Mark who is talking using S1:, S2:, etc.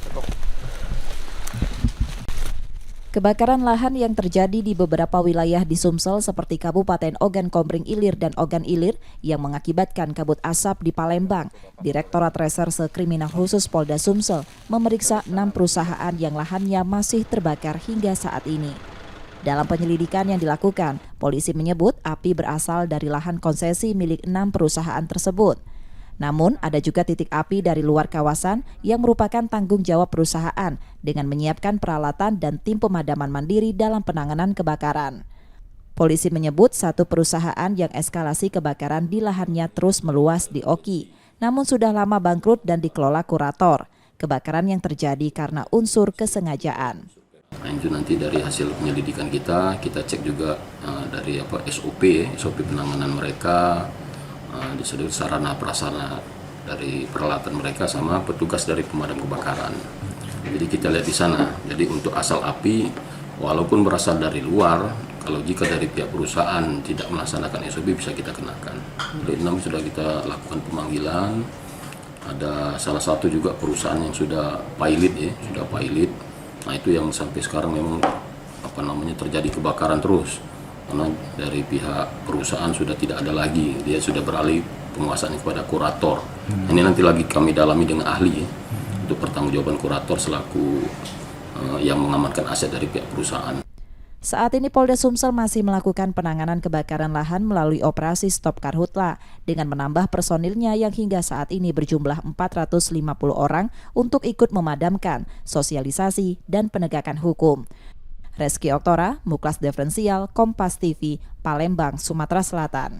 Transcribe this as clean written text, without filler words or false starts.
S1: Cukup.
S2: Kebakaran lahan yang terjadi di beberapa wilayah di Sumsel seperti Kabupaten Ogan Komering Ilir dan Ogan Ilir yang mengakibatkan kabut asap di Palembang. Direktorat Reserse Kriminal Khusus Polda Sumsel memeriksa 6 perusahaan yang lahannya masih terbakar hingga saat ini. Dalam penyelidikan yang dilakukan, polisi menyebut api berasal dari lahan konsesi milik 6 perusahaan tersebut. Namun, ada juga titik api dari luar kawasan yang merupakan tanggung jawab perusahaan dengan menyiapkan peralatan dan tim pemadaman mandiri dalam penanganan kebakaran. Polisi menyebut satu perusahaan yang eskalasi kebakaran di lahannya terus meluas di Oki, namun sudah lama bangkrut dan dikelola kurator. Kebakaran yang terjadi karena unsur kesengajaan.
S3: Nah, itu nanti dari hasil penyelidikan kita cek juga dari SOP penanganan mereka, disebut sarana prasarana dari peralatan mereka sama petugas dari pemadam kebakaran. Jadi kita lihat di sana. Jadi untuk asal api walaupun berasal dari luar, kalau jika dari pihak perusahaan tidak melaksanakan SOP bisa kita kenakan. Jadi 6 sudah kita lakukan pemanggilan. Ada salah satu juga perusahaan yang sudah pilot Nah itu yang sampai sekarang memang terjadi kebakaran terus. Karena dari pihak perusahaan sudah tidak ada lagi, dia sudah beralih penguasaannya kepada kurator. Ini nanti lagi kami dalami dengan ahli untuk pertanggungjawaban kurator selaku yang mengamankan aset dari pihak perusahaan.
S2: Saat ini Polda Sumsel masih melakukan penanganan kebakaran lahan melalui operasi Stop Karhutla dengan menambah personilnya yang hingga saat ini berjumlah 450 orang untuk ikut memadamkan, sosialisasi, dan penegakan hukum. Reski Oktora, Muklas Diferensial, Kompas TV, Palembang, Sumatera Selatan.